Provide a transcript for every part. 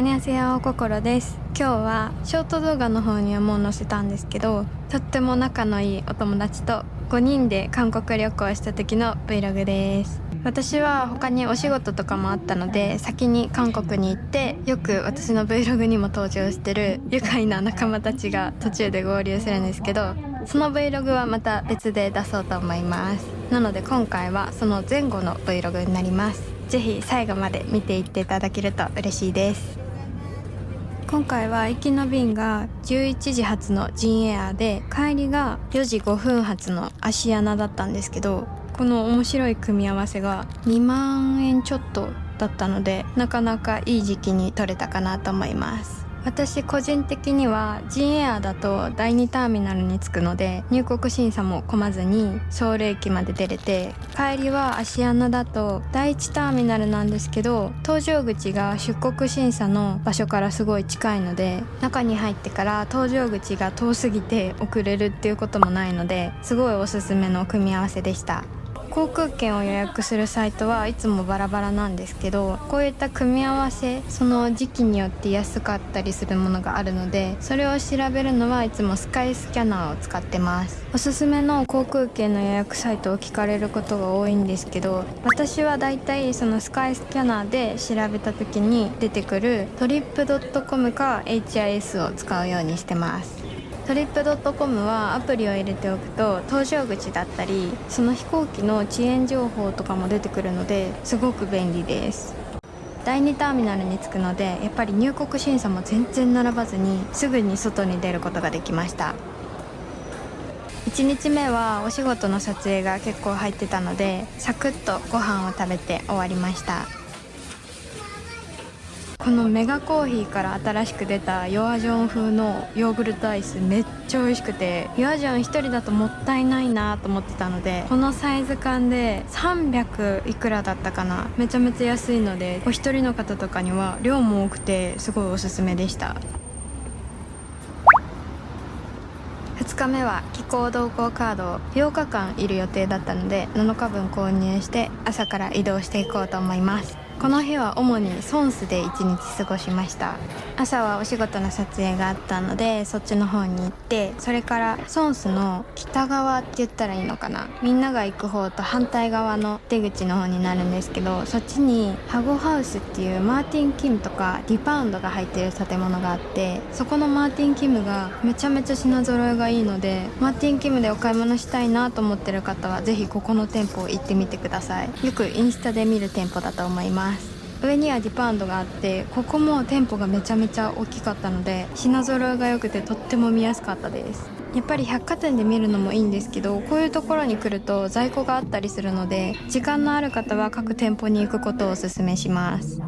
アニョンセヨ、ココロです。今日はショート動画の方にはもう載せたんですけど、とっても仲のいいお友達と5人で韓国旅行した時の Vlog です。私は他にお仕事とかもあったので先に韓国に行って、よく私の Vlog にも登場してる愉快な仲間たちが途中で合流するんですけど、その Vlog はまた別で出そうと思います。なので今回はその前後の Vlog になります。ぜひ最後まで見ていっていただけると嬉しいです。今回は行きの便が11時発のジンエアで、帰りが4時5分発のアシアナだったんですけど、この面白い組み合わせが2万円ちょっとだったので、なかなかいい時期に取れたかなと思います。私個人的にはジンエアだと第2ターミナルに着くので入国審査も混まずにソウル駅まで出れて、帰りはアシアナだと第1ターミナルなんですけど、搭乗口が出国審査の場所からすごい近いので、中に入ってから搭乗口が遠すぎて遅れるっていうこともないので、すごいおすすめの組み合わせでした。航空券を予約するサイトはいつもバラバラなんですけど、こういった組み合わせ、その時期によって安かったりするものがあるので、それを調べるのはいつもスカイスキャナーを使ってます。おすすめの航空券の予約サイトを聞かれることが多いんですけど、私はだいたいそのスカイスキャナーで調べた時に出てくるトリップドットコムか HIS を使うようにしてます。トリップドットコムはアプリを入れておくと搭乗口だったりその飛行機の遅延情報とかも出てくるので、すごく便利です。第2ターミナルに着くので、やっぱり入国審査も全然並ばずにすぐに外に出ることができました。1日目はお仕事の撮影が結構入ってたので、サクッとご飯を食べて終わりました。このメガコーヒーから新しく出たヨアジョン風のヨーグルトアイスめっちゃ美味しくて、ヨアジョン1人だともったいないなと思ってたので、このサイズ感で300いくらだったかな、めちゃめちゃ安いので、お一人の方とかには量も多くてすごいおすすめでした。2日目は気候同行カードを8日間いる予定だったので7日分購入して朝から移動していこうと思います。この日は主にソンスで1日過ごしました。朝はお仕事の撮影があったのでそっちの方に行って、それからソンスの北側って言ったらいいのかな、みんなが行く方と反対側の出口の方になるんですけど、そっちにハゴハウスっていうマーティン・キムとかリパウンドが入ってる建物があって、そこのマーティン・キムがめちゃめちゃ品揃えがいいので、マーティン・キムでお買い物したいなと思ってる方はぜひここの店舗行ってみてください。よくインスタで見る店舗だと思います。上にはリパウンドがあって、ここも店舗がめちゃめちゃ大きかったので品揃えが良くてとっても見やすかったです。やっぱり百貨店で見るのもいいんですけど、こういうところに来ると在庫があったりするので、時間のある方は各店舗に行くことをおすすめします。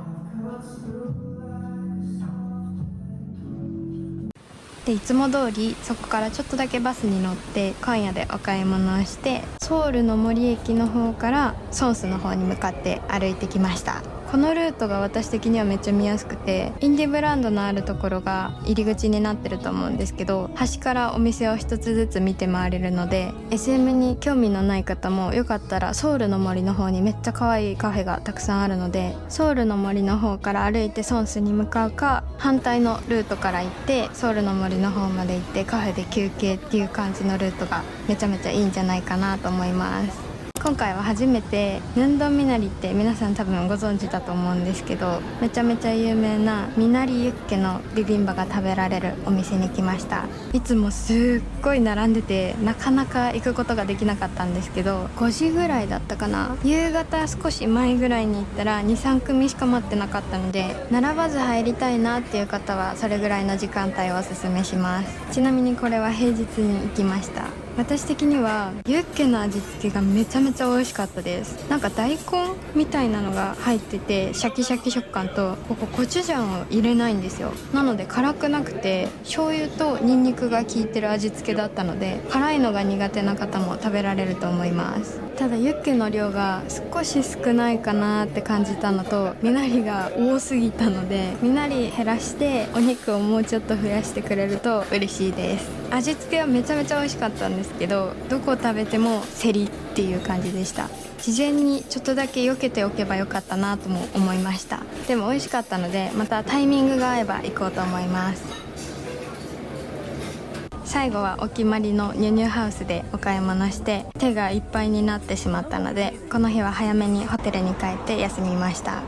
でいつも通りそこからちょっとだけバスに乗って今夜でお買い物をして、ソウルの森駅の方からソンスの方に向かって歩いてきました。このルートが私的にはめっちゃ見やすくて、インディブランドのあるところが入り口になってると思うんですけど、端からお店を一つずつ見て回れるので SM に興味のない方もよかったらソウルの森の方にめっちゃ可愛いカフェがたくさんあるので、ソウルの森の方から歩いてソンスに向かうか、反対のルートから行ってソウルの森の方まで行ってカフェで休憩っていう感じのルートがめちゃめちゃいいんじゃないかなと思います。今回は初めてヌンドンミナリって皆さん多分ご存知だと思うんですけど、めちゃめちゃ有名なミナリユッケのビビンバが食べられるお店に来ました。いつもすっごい並んでてなかなか行くことができなかったんですけど、5時ぐらいだったかな、夕方少し前ぐらいに行ったら 2,3 組しか待ってなかったので、並ばず入りたいなっていう方はそれぐらいの時間帯をおすすめします。ちなみにこれは平日に行きました。私的にはユッケの味付けがめちゃめちゃ美味しかったです。なんか大根みたいなのが入っててシャキシャキ食感と、ここコチュジャンを入れないんですよ。なので辛くなくて醤油とニンニクが効いてる味付けだったので、辛いのが苦手な方も食べられると思います。ただユッケの量が少し少ないかなって感じたのと、身なりが多すぎたので、身なり減らしてお肉をもうちょっと増やしてくれると嬉しいです。味付けはめちゃめちゃ美味しかったんですけど、どこ食べてもセリっていう感じでした。事前にちょっとだけ避けておけばよかったなとも思いました。でも美味しかったので、またタイミングが合えば行こうと思います。最後はお決まりのニュニュハウスでお買い物して、手がいっぱいになってしまったので、この日は早めにホテルに帰って休みました。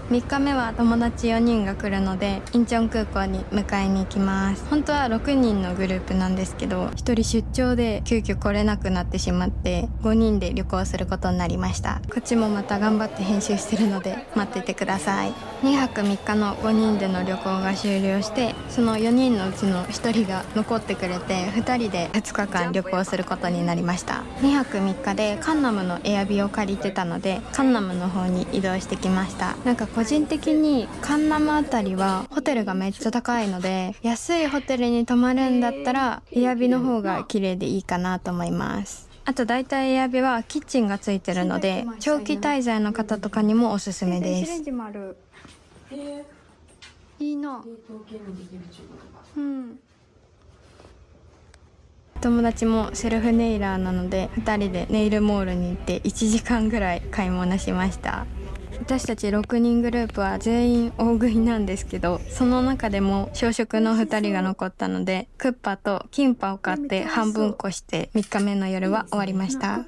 3日目は友達4人が来るので、インチョン空港に迎えに行きます。本当は6人のグループなんですけど、1人出張で急遽来れなくなってしまって、5人で旅行することになりました。こっちもまた頑張って編集してるので待っててください。2泊3日の5人での旅行が終了して、その4人のうちの1人が残ってくれて、2人で2日間旅行することになりました。2泊3日でカンナムのエアビを借りてたので、カンナムの方に移動してきました。なんか個人的にカンナムあたりはホテルがめっちゃ高いので、安いホテルに泊まるんだったらエアビの方が綺麗でいいかなと思います。あと大体エアビはキッチンがついてるので、長期滞在の方とかにもおすすめです。いいな。うん。友達もセルフネイラーなので、2人でネイルモールに行って1時間ぐらい買い物しました。私たち6人グループは全員大食いなんですけど、その中でも小食の2人が残ったので、クッパとキンパを買って半分こして3日目の夜は終わりました。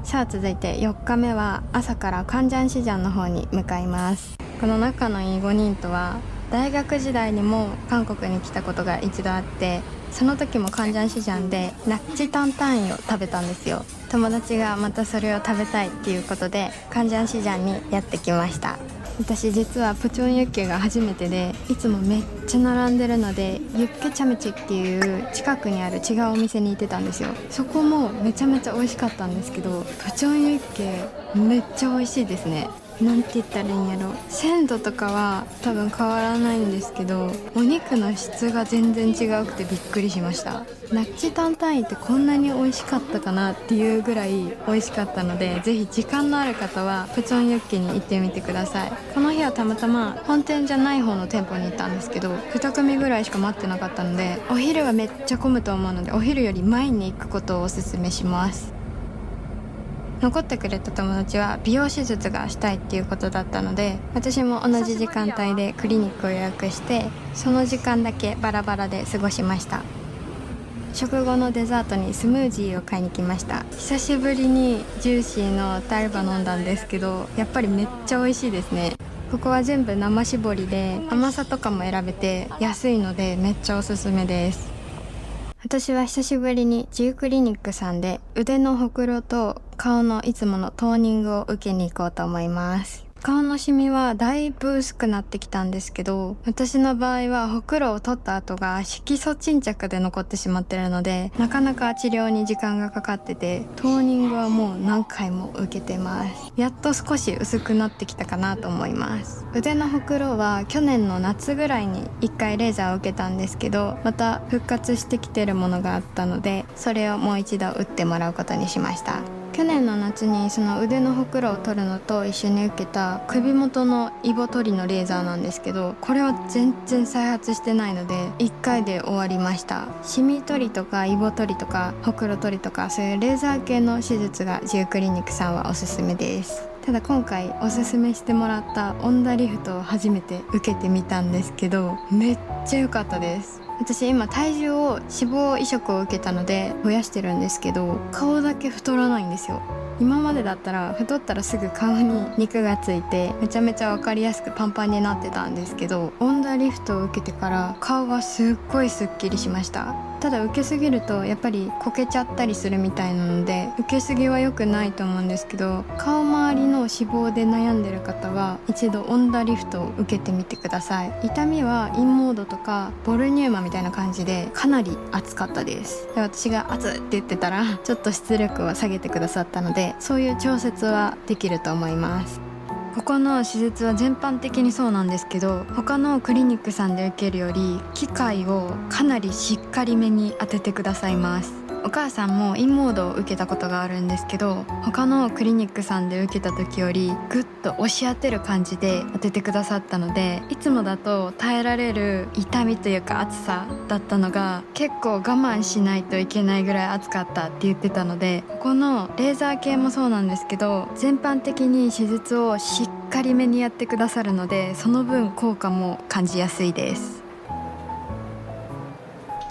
さあ続いて4日目は朝からカンジャンシジャンの方に向かいます。この仲のいい5人とは大学時代にも韓国に来たことが一度あって、その時もカンジャンシジャンでナッチタンタンイを食べたんですよ。友達がまたそれを食べたいっていうことでカンジャンシジャンにやってきました。私実はプチョンユッケが初めてで、いつもめっちゃ並んでるので、ユッケチャムチっていう近くにある違うお店に行ってたんですよ。そこもめちゃめちゃ美味しかったんですけど、プチョンユッケめっちゃ美味しいですね。なんて言ったらいいんやろ、鮮度とかは多分変わらないんですけど、お肉の質が全然違うくてびっくりしました。ナッチタンタンイってこんなに美味しかったかなっていうぐらい美味しかったので、ぜひ時間のある方はプチョンユッケに行ってみてください。この日はたまたま本店じゃない方の店舗に行ったんですけど、2組ぐらいしか待ってなかったので、お昼はめっちゃ混むと思うので、お昼より前に行くことをおすすめします。残ってくれた友達は美容手術がしたいっていうことだったので、私も同じ時間帯でクリニックを予約して、その時間だけバラバラで過ごしました。食後のデザートにスムージーを買いに来ました。久しぶりにジューシーのタルバ飲んだんですけど、やっぱりめっちゃ美味しいですね。ここは全部生搾りで甘さとかも選べて安いのでめっちゃおすすめです。私は久しぶりにジュークリニックさんで腕のほくろと顔のいつものトーニングを受けに行こうと思います。顔のシミはだいぶ薄くなってきたんですけど、私の場合はほくろを取った後が色素沈着で残ってしまってるので、なかなか治療に時間がかかってて、トーニングはもう何回も受けてます。やっと少し薄くなってきたかなと思います。腕のほくろは去年の夏ぐらいに1回レーザーを受けたんですけど、また復活してきてるものがあったので、それをもう一度打ってもらうことにしました。去年の夏にその腕のほくろを取るのと一緒に受けた首元のイボ取りのレーザーなんですけど、これは全然再発してないので1回で終わりました。シミ取りとかイボ取りとかほくろ取りとか、そういうレーザー系の手術がジュークリニックさんはおすすめです。ただ今回おすすめしてもらったオンダリフトを初めて受けてみたんですけど、めっちゃ良かったです。私今体重を脂肪移植を受けたので増やしてるんですけど、顔だけ太らないんですよ。今までだったら太ったらすぐ顔に肉がついてめちゃめちゃ分かりやすくパンパンになってたんですけど、オンダリフトを受けてから顔がすっごいすっきりしました。ただ受けすぎるとやっぱりこけちゃったりするみたいなので、受けすぎは良くないと思うんですけど、顔周りの脂肪で悩んでる方は一度オンダリフトを受けてみてください。痛みはインモードとかボルニューマみたいな感じでかなり熱かったです。で、私が熱って言ってたらちょっと出力を下げてくださったので、そういう調節はできると思います。ここの手術は全般的にそうなんですけど、他のクリニックさんで受けるより機械をかなりしっかりめに当ててくださいます。お母さんもインモードを受けたことがあるんですけど、他のクリニックさんで受けた時よりグッと押し当てる感じで当ててくださったので、いつもだと耐えられる痛みというか熱さだったのが結構我慢しないといけないぐらい熱かったって言ってたので、ここのレーザー系もそうなんですけど、全般的に手術をしっかりめにやってくださるので、その分効果も感じやすいです。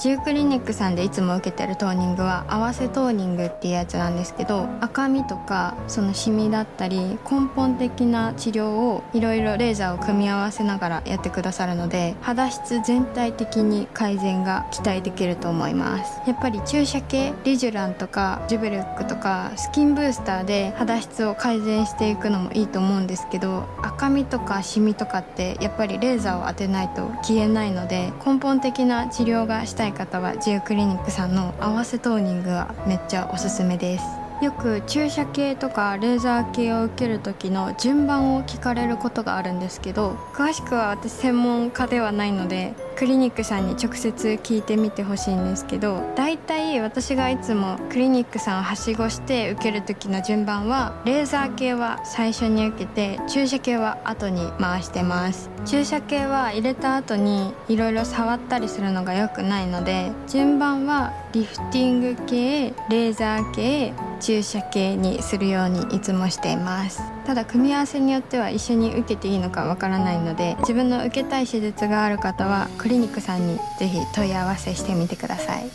10クリニックさんでいつも受けてるトーニングは合わせトーニングっていうやつなんですけど、赤みとかそのシミだったり根本的な治療をいろいろレーザーを組み合わせながらやってくださるので、肌質全体的に改善が期待できると思います。やっぱり注射系リジュランとかジュベルックとかスキンブースターで肌質を改善していくのもいいと思うんですけど、赤みとかシミとかってやっぱりレーザーを当てないと消えないので、根本的な治療がしたい方はジオクリニックさんの合わせトーニングはめっちゃおすすめです。よく注射系とかレーザー系を受ける時の順番を聞かれることがあるんですけど、詳しくは私専門家ではないのでクリニックさんに直接聞いてみてほしいんですけど、だいたい私がいつもクリニックさんをはしごして受ける時の順番は、レーザー系は最初に受けて注射系は後に回してます。注射系は入れた後にいろいろ触ったりするのが良くないので、順番はリフティング系、レーザー系、注射系にするようにいつもしています。ただ組み合わせによっては一緒に受けていいのかわからないので、自分の受けたい手術がある方はクリニックさんにぜひ問い合わせしてみてください。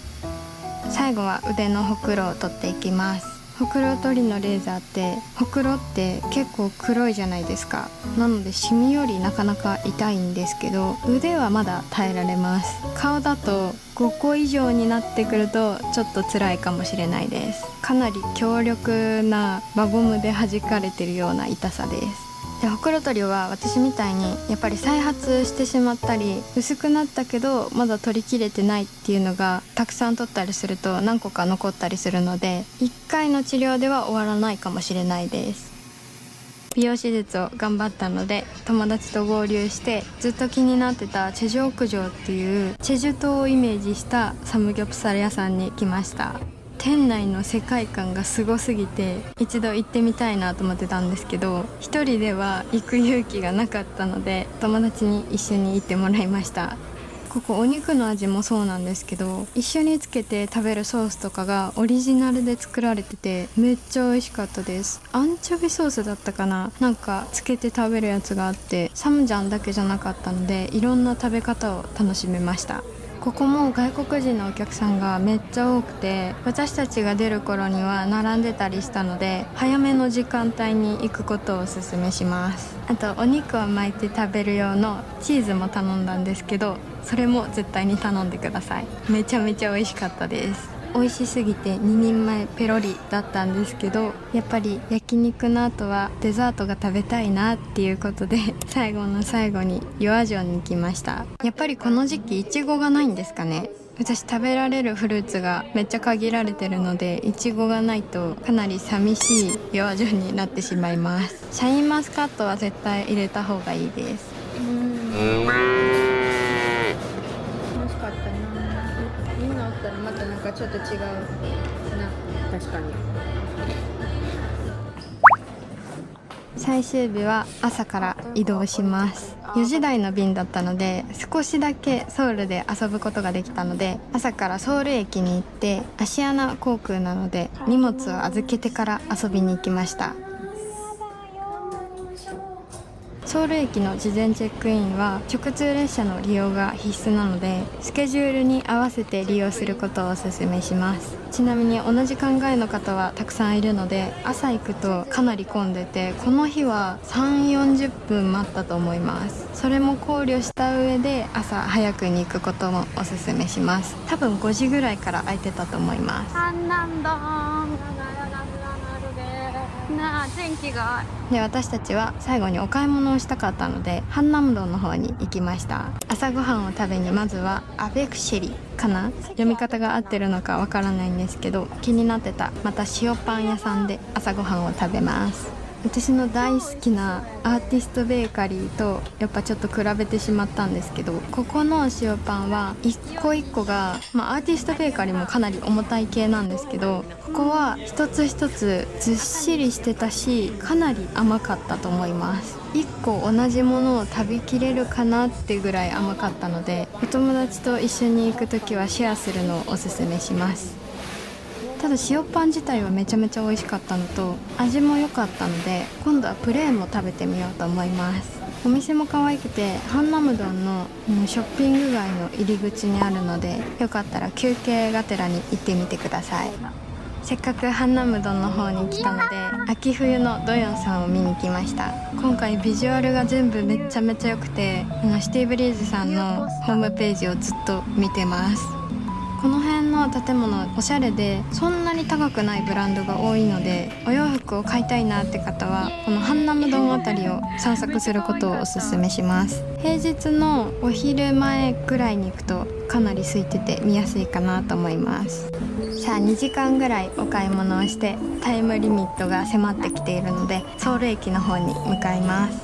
最後は腕のほくろを取っていきます。ほくろ取りのレーザーってほくろって結構黒いじゃないですか。なのでシミよりなかなか痛いんですけど、腕はまだ耐えられます。顔だと5個以上になってくるとちょっと辛いかもしれないです。かなり強力な輪ゴムで弾かれてるような痛さです。で、ほくろ取りは私みたいにやっぱり再発してしまったり、薄くなったけどまだ取りきれてないっていうのがたくさん取ったりすると何個か残ったりするので、1回の治療では終わらないかもしれないです。美容手術を頑張ったので友達と合流して、ずっと気になってたチェジュ屋上っていうチェジュ島をイメージしたサムギョプサル屋さんに来ました。店内の世界観がすごすぎて一度行ってみたいなと思ってたんですけど、一人では行く勇気がなかったので友達に一緒に行ってもらいました。ここお肉の味もそうなんですけど、一緒につけて食べるソースとかがオリジナルで作られててめっちゃ美味しかったです。アンチョビソースだったかな、なんかつけて食べるやつがあって、サムジャンだけじゃなかったのでいろんな食べ方を楽しめました。ここも外国人のお客さんがめっちゃ多くて、私たちが出る頃には並んでたりしたので早めの時間帯に行くことをおすすめします。あとお肉を巻いて食べる用のチーズも頼んだんですけど、それも絶対に頼んでください。めちゃめちゃ美味しかったです。美味しすぎて2人前ペロリだったんですけど、やっぱり焼肉の後はデザートが食べたいなっていうことで最後の最後にヨア城に行きました。やっぱりこの時期イチゴがないんですかね。私食べられるフルーツがめっちゃ限られてるので、イチゴがないとかなり寂しいヨア城になってしまいます。シャインマスカットは絶対入れた方がいいです。美味しかったな。みんなおったらまたなんかちょっと違うな。確かに。最終日は朝から移動します。4時台の便だったので少しだけソウルで遊ぶことができたので、朝からソウル駅に行ってアシアナ航空なので荷物を預けてから遊びに行きました。ソウル駅の事前チェックインは直通列車の利用が必須なので、スケジュールに合わせて利用することをお勧めします。ちなみに同じ考えの方はたくさんいるので、朝行くとかなり混んでて、この日は3、40分待ったと思います。それも考慮した上で朝早くに行くこともお勧めします。多分5時ぐらいから空いてたと思います。天気がで、私たちは最後にお買い物をしたかったのでハンナムドの方に行きました。朝ごはんを食べにまずはアベクシェリかな、読み方が合ってるのかわからないんですけど、気になってたまた塩パン屋さんで朝ごはんを食べます。私の大好きなアーティストベーカリーとやっぱちょっと比べてしまったんですけど、ここの塩パンは一個一個が、アーティストベーカリーもかなり重たい系なんですけど、ここは一つ一つずっしりしてたし、かなり甘かったと思います。1個同じものを食べきれるかなってぐらい甘かったので、お友達と一緒に行くときはシェアするのをおすすめします。ただ塩パン自体はめちゃめちゃ美味しかったのと味も良かったので、今度はプレーンも食べてみようと思います。お店も可愛くて、ハンナムドンのショッピング街の入り口にあるので、よかったら休憩がてらに行ってみてください。せっかくハンナムドンの方に来たので、秋冬のドヨンさんを見に来ました。今回ビジュアルが全部めちゃめちゃ良くて、シティブリーズさんのホームページをずっと見てます。この辺の建物おしゃれで、そんなに高くないブランドが多いので、お洋服を買いたいなって方はこのハンナムドンあたりを散策することをおすすめします。平日のお昼前くらいに行くとかなり空いてて見やすいかなと思います。さあ2時間ぐらいお買い物をしてタイムリミットが迫ってきているので、ソウル駅の方に向かいます。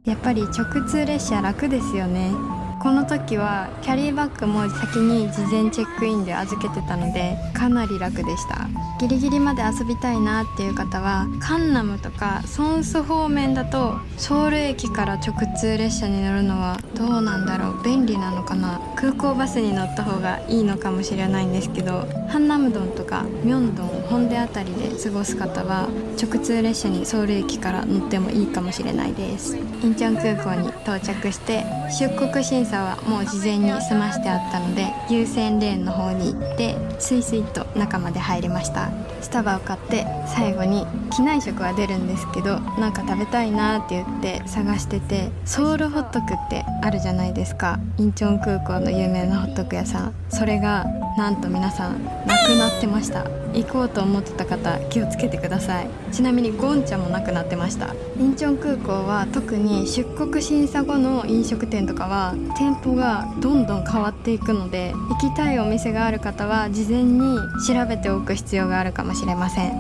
やっぱり直通列車楽ですよね。この時はキャリーバッグも先に事前チェックインで預けてたのでかなり楽でした。ギリギリまで遊びたいなっていう方はカンナムとかソンス方面だとソウル駅から直通列車に乗るのはどうなんだろう、便利なのかな。空港バスに乗った方がいいのかもしれないんですけど、ハンナムドンとかミョンドン、ホンデあたりで過ごす方は直通列車にソウル駅から乗ってもいいかもしれないです。インチョン空港に到着して出国審査はもう事前に済ましてあったので、優先レーンの方に行ってスイスイと中まで入りました。スタバを買って最後に機内食は出るんですけど、なんか食べたいなって言って探してて、ソウルホットクってあるじゃないですか、インチョン空港の有名なホットク屋さん。それがなんと皆さんなくなってました。行こうと思ってた方気をつけてください。ちなみにゴンチャもなくなってました。インチョン空港は特に出国審査後の飲食店とかは店舗がどんどん変わっていくので、行きたいお店がある方は事前に調べておく必要があるかもしれません。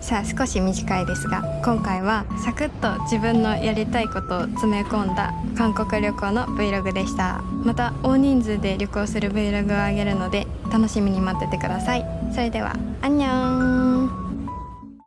さあ少し短いですが、今回はサクッと自分のやりたいことを詰め込んだ韓国旅行の Vlog でした。また大人数で旅行する Vlog を上げるので楽しみに待っててください。それではアンニョン。